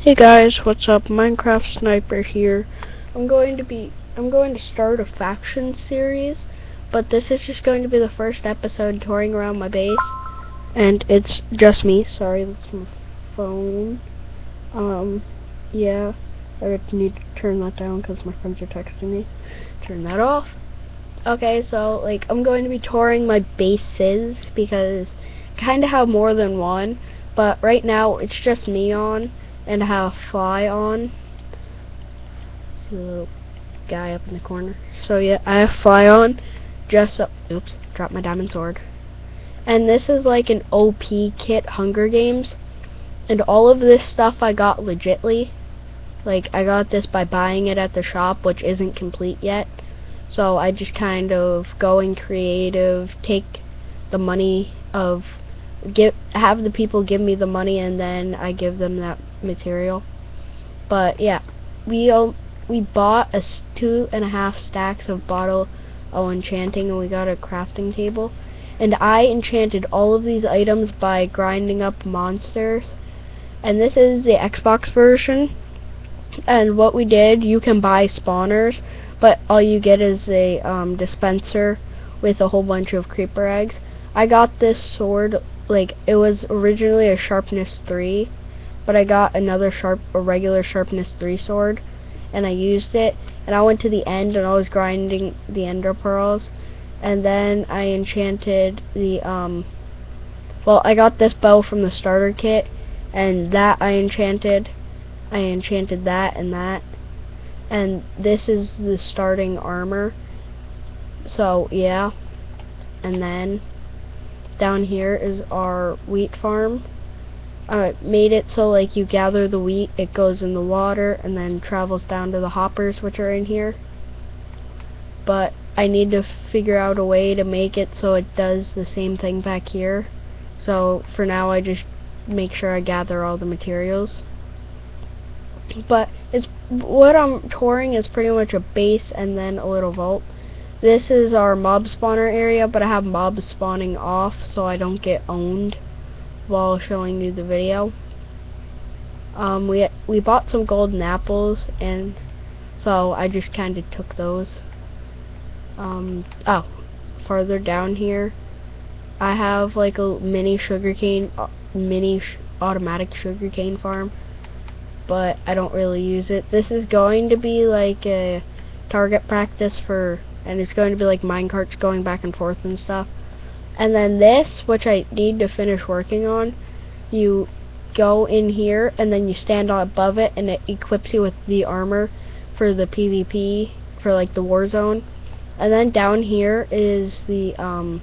Hey guys, what's up? Minecraft Sniper here. I'm going to start a faction series, but this is just going to be the first episode touring around my base, and it's just me. Sorry, that's my phone. Yeah, I need to turn that down because my friends are texting me. Turn that off. Okay, so I'm going to be touring my bases because I kind of have more than one, but right now it's just me on. And I have a fly on. See the little guy up in the corner. So yeah, I have fly on. Just so, oops, dropped my diamond sword. And this is like an OP kit, Hunger Games. And all of this stuff I got legitly. Like I got this by buying it at the shop, which isn't complete yet. So I just kind of going creative, take the money of have the people give me the money, and then I give them that material. But yeah, we bought 2.5 stacks of bottle enchanting, and we got a crafting table. And I enchanted all of these items by grinding up monsters. And this is the Xbox version. And what we did, you can buy spawners, but all you get is a dispenser with a whole bunch of creeper eggs. I got this sword, it was originally a sharpness 3, but I got a regular sharpness 3 sword, and I used it, and I went to the end and I was grinding the ender pearls, and then I enchanted the I got this bow from the starter kit, and that I enchanted that and that, and this is the starting armor. So yeah, and then down here is our wheat farm. I made it so you gather the wheat, it goes in the water and then travels down to the hoppers, which are in here. But I need to figure out a way to make it so it does the same thing back here. So for now I just make sure I gather all the materials. But what I'm touring is pretty much a base and then a little vault. This is our mob spawner area, but I have mobs spawning off so I don't get owned while showing you the video. We bought some golden apples, and so I just kind of took those. Farther down here, I have a mini automatic sugarcane farm, but I don't really use it. This is going to be a target practice and it's going to be minecarts going back and forth and stuff. And then this, which I need to finish working on, you go in here and then you stand above it, and it equips you with the armor for the PvP, for the war zone. And then down here is the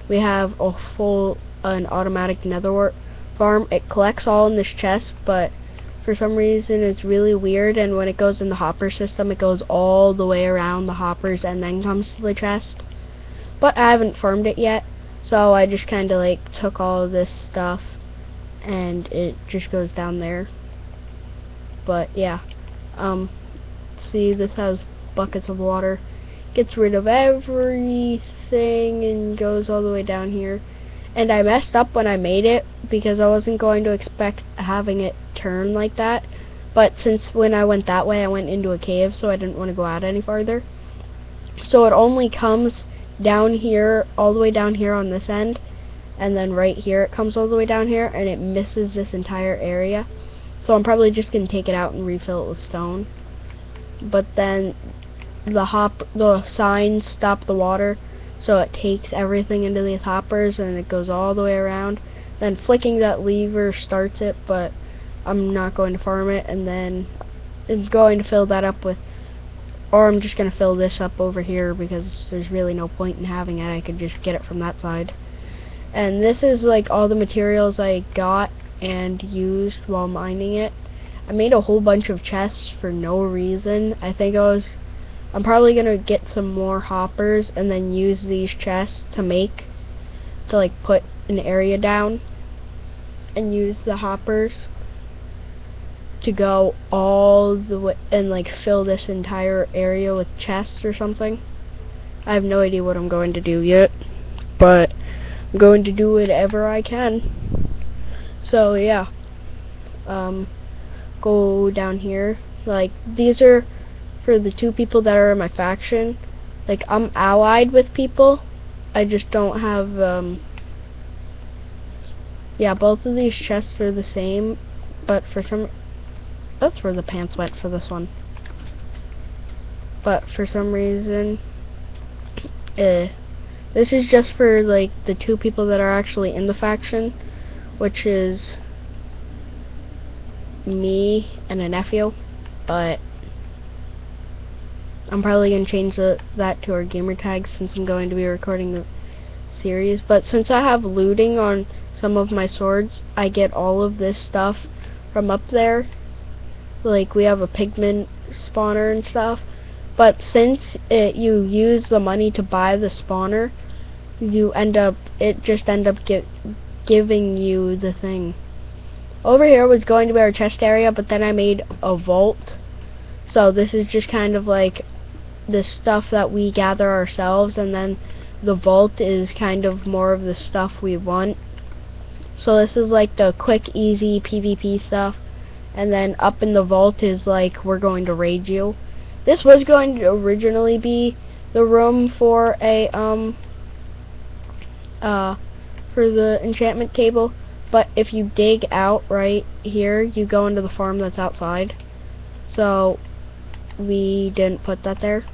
we have an automatic nether farm. It collects all in this chest, but for some reason it's really weird, and when it goes in the hopper system, it goes all the way around the hoppers and then comes to the chest. But I haven't farmed it yet, so I just kind of took all of this stuff and it just goes down there. But yeah, see, this has buckets of water, gets rid of everything and goes all the way down here. And I messed up when I made it because I wasn't going to expect having it turn like that. But since when I went that way, I went into a cave, so I didn't want to go out any farther. So it only comes down here, all the way down here on this end, and then right here it comes all the way down here, and it misses this entire area. So I'm probably just going to take it out and refill it with stone. But then the signs stop the water, so it takes everything into these hoppers and it goes all the way around. Then flicking that lever starts it, but I'm not going to farm it. And then I'm going to fill that up with, or I'm just going to fill this up over here because there's really no point in having it. I could just get it from that side. And this is all the materials I got and used while mining it. I made a whole bunch of chests for no reason. I'm probably gonna get some more hoppers and then use these chests to put an area down, and use the hoppers to go all the way and fill this entire area with chests or something. I have no idea what I'm going to do yet, but I'm going to do whatever I can. So yeah, go down here. Like, these are for the 2 people that are in my faction. Like, I'm allied with people. I just don't have, yeah, both of these chests are the same, but for some... That's where the pants went for this one. But for some reason, this is just for, like, the 2 people that are actually in the faction, which is me and a nephew, but I'm probably going to change that to our gamer tag since I'm going to be recording the series. But since I have looting on some of my swords, I get all of this stuff from up there. Like, we have a pigment spawner and stuff. But since you use the money to buy the spawner, it just end up giving you the thing. Over here was going to be our chest area, but then I made a vault. So this is just kind of like the stuff that we gather ourselves, and then the vault is kind of more of the stuff we want. So this is like the quick, easy PvP stuff, and then up in the vault is like we're going to raid you. This was going to originally be the room for a for the enchantment table, but if you dig out right here, you go into the farm that's outside. So we didn't put that there.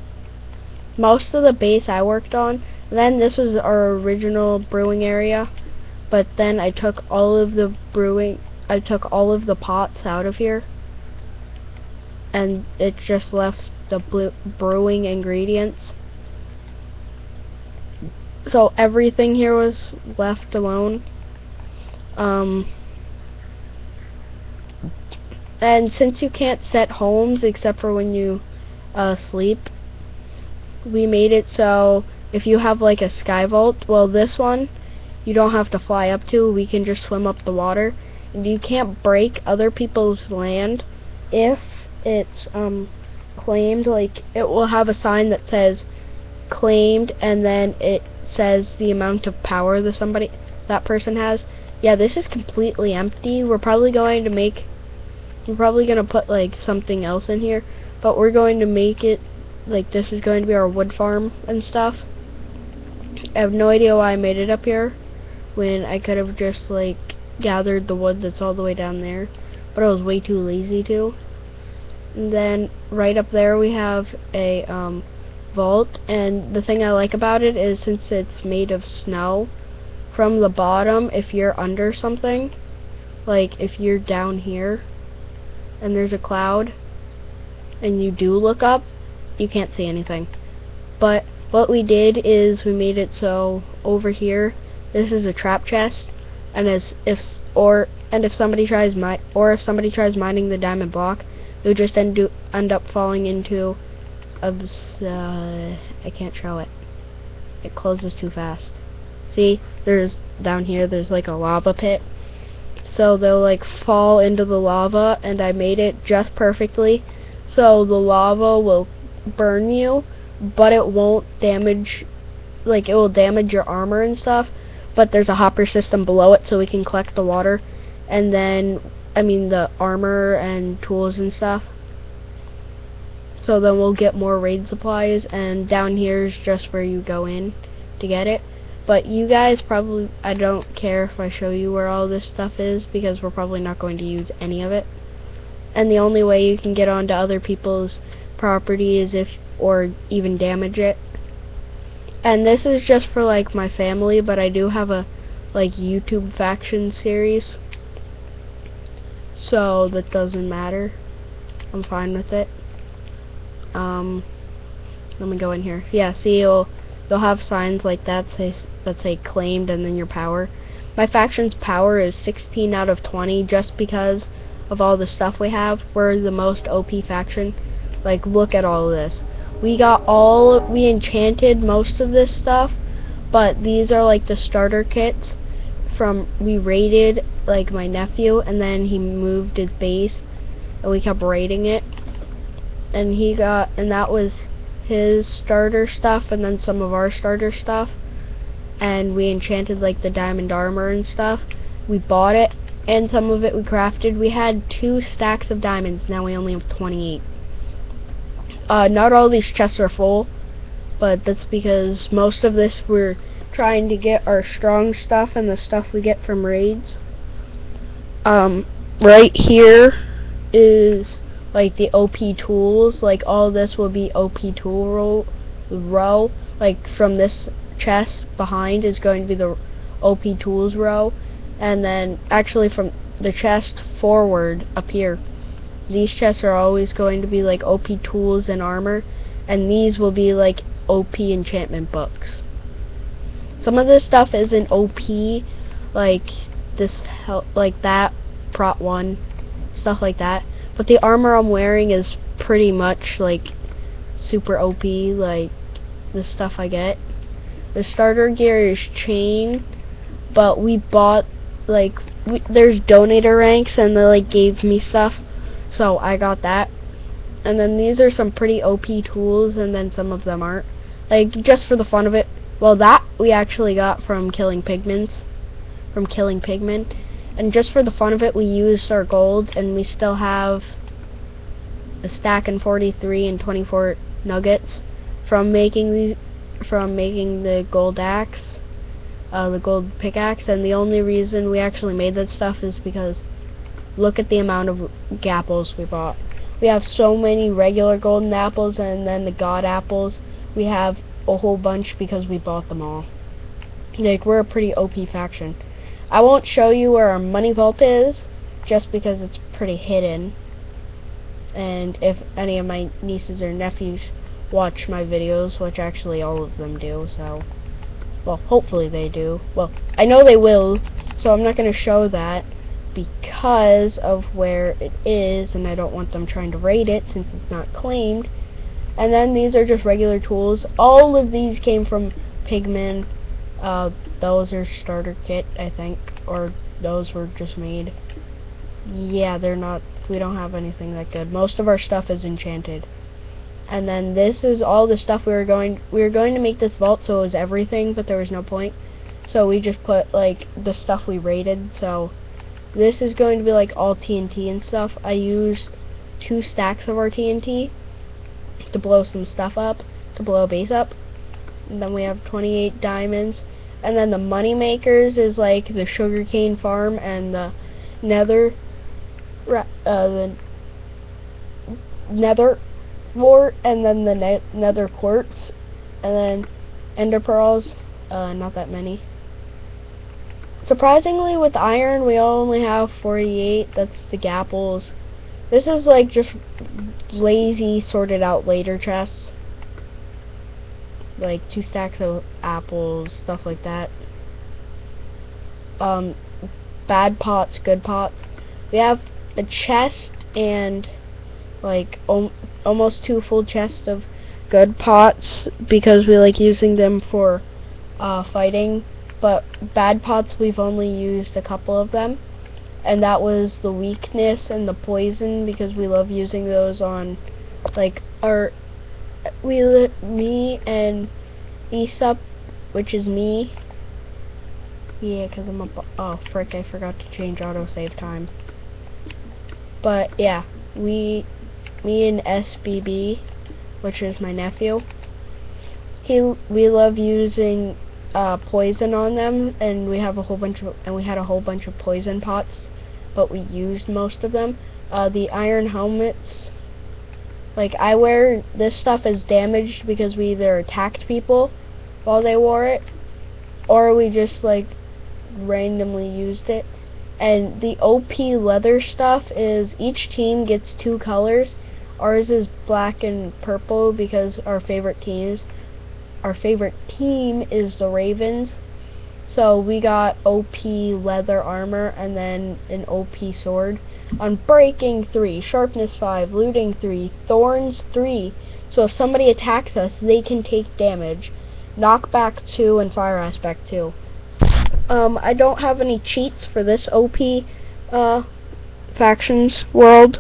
Most of the base I worked on. Then this was our original brewing area, but then I took all of the pots out of here, and it just left the brewing ingredients. So everything here was left alone. And since you can't set homes except for when you sleep, we made it so if you have like a sky vault, well, this one you don't have to fly up to, we can just swim up the water. And you can't break other people's land if it's claimed. Like, it will have a sign that says claimed, and then it says the amount of power that person has. Yeah, this is completely empty. We're probably going to put like something else in here, but we're going to make it like this is going to be our wood farm and stuff. I have no idea why I made it up here when I could have just like gathered the wood that's all the way down there, but I was way too lazy to. And then right up there we have a vault, and the thing I like about it is since it's made of snow, from the bottom, if you're under something, like if you're down here and there's a cloud and you do look up, you can't see anything. But what we did is we made it so over here this is a trap chest, and if somebody tries mining the diamond block, they'll just end up falling into I can't show it. It closes too fast. See, there's down here there's like a lava pit. So they'll like fall into the lava, and I made it just perfectly so the lava will burn you, but it won't damage, like it will damage your armor and stuff, but there's a hopper system below it so we can collect the water, and then the armor and tools and stuff. So then we'll get more raid supplies, and down here is just where you go in to get it. But you guys probably, I don't care if I show you where all this stuff is, because we're probably not going to use any of it. And the only way you can get onto other people's property is or even damage it. And this is just for like my family, but I do have a like YouTube faction series, so that doesn't matter. I'm fine with it. Let me go in here. Yeah, see, you'll have signs like that say claimed, and then your power. My faction's power is 16 out of 20 just because of all the stuff we have. We're the most OP faction. Like, look at all of this. We enchanted most of this stuff, but these are like the starter kits we raided like my nephew, and then he moved his base and we kept raiding it, and that was his starter stuff and then some of our starter stuff, and we enchanted like the diamond armor and stuff. We bought it and some of it we crafted. We had 2 stacks of diamonds, now we only have 28. Not all these chests are full, but that's because most of this we're trying to get our strong stuff and the stuff we get from raids. Right here is like the OP tools. Like all this will be OP tool row. Like from this chest behind is going to be the OP tools row, and then actually from the chest forward up here, these chests are always going to be like OP tools and armor, and these will be like OP enchantment books. Some of this stuff isn't OP, like this, like that prot 1, stuff like that. But the armor I'm wearing is pretty much like super OP, like the stuff I get. The starter gear is chain, but we bought like there's donator ranks and they like gave me stuff, so I got that. And then these are some pretty OP tools, and then some of them aren't. Like just for the fun of it. Well, that we actually got from killing pigmen. And just for the fun of it, we used our gold, and we still have a stack and 43 and 24 nuggets from making the gold axe, the gold pickaxe. And the only reason we actually made that stuff is because look at the amount of gapples we bought. We have so many regular golden apples, and then the god apples we have a whole bunch because we bought them all. Like, we're a pretty OP faction. I won't show you where our money vault is, just because it's pretty hidden. And if any of my nieces or nephews watch my videos, which actually all of them do, so, well, hopefully they do. Well, I know they will, so I'm not going to show that because of where it is, and I don't want them trying to raid it since it's not claimed. And then these are just regular tools. All of these came from pigmen. Those are starter kit, I think, or those were just made. Yeah, they're not, we don't have anything that good. Most of our stuff is enchanted. And then this is all the stuff we were going to make this vault so it was everything, but there was no point. So we just put like the stuff we raided. So this is going to be like all TNT and stuff. I used 2 stacks of our TNT to blow some stuff up, to blow a base up. And then we have 28 diamonds. And then the money makers is like the sugarcane farm and the nether wart, and then the nether quartz, and then ender pearls, not that many. Surprisingly, with iron we only have 48. That's the gapples. This is like just lazy sorted out later chests, like 2 stacks of apples, stuff like that. Bad pots, good pots. We have a chest and like almost 2 full chests of good pots because we like using them for fighting. But bad pots, we've only used a couple of them, and that was the weakness and the poison, because we love using those on like me and Aesop, which is me. Yeah, because I'm up. Oh frick, I forgot to change autosave time. But yeah, me and SBB, which is my nephew, we love using poison on them, and we had a whole bunch of poison pots, but we used most of them. The iron helmets, like I wear this stuff as damaged because we either attacked people while they wore it, or we just like randomly used it. And the OP leather stuff is each team gets 2 colors. Ours is black and purple because our favorite team is the Ravens. So we got OP leather armor and then an OP sword. On breaking 3, sharpness 5, looting 3, thorns 3. So if somebody attacks us, they can take damage. Knockback 2 and fire aspect 2. I don't have any cheats for this OP factions world,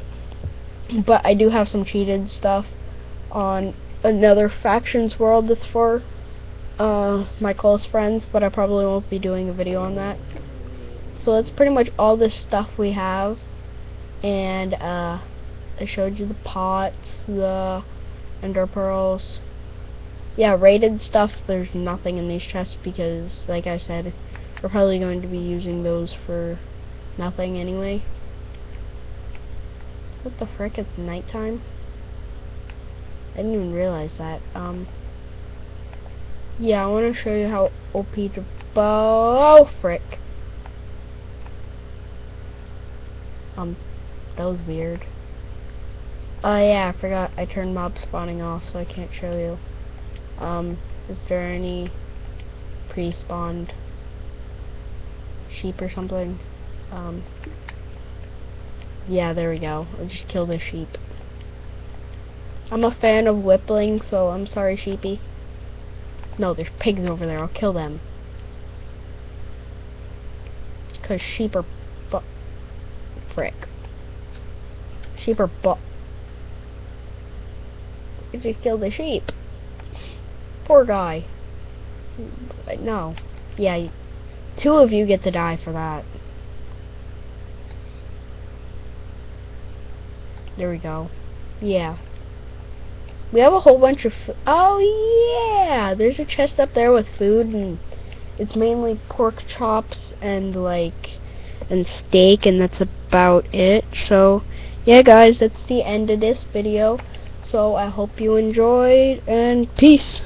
but I do have some cheated stuff on another factions world that's for my close friends, but I probably won't be doing a video on that. So that's pretty much all the stuff we have. And I showed you the pots, the ender pearls. Yeah, rated stuff, there's nothing in these chests because, like I said, we're probably going to be using those for nothing anyway. What the frick, it's nighttime? I didn't even realize that. Yeah, I want to show you how OP to oh, frick. That was weird. Yeah, I forgot I turned mob spawning off, so I can't show you. Is there any pre-spawned sheep or something? Yeah, there we go. I just killed a sheep. I'm a fan of whippling, so I'm sorry, sheepy. No, there's pigs over there. I'll kill them. 'Cause sheep are frick. Sheep are I just killed a sheep. Poor guy. No. Yeah, 2 of you get to die for that. There we go. Yeah. We have a whole bunch of oh yeah! There's a chest up there with food, and it's mainly pork chops and and steak, and that's about it. So yeah guys, that's the end of this video. So I hope you enjoyed, and peace.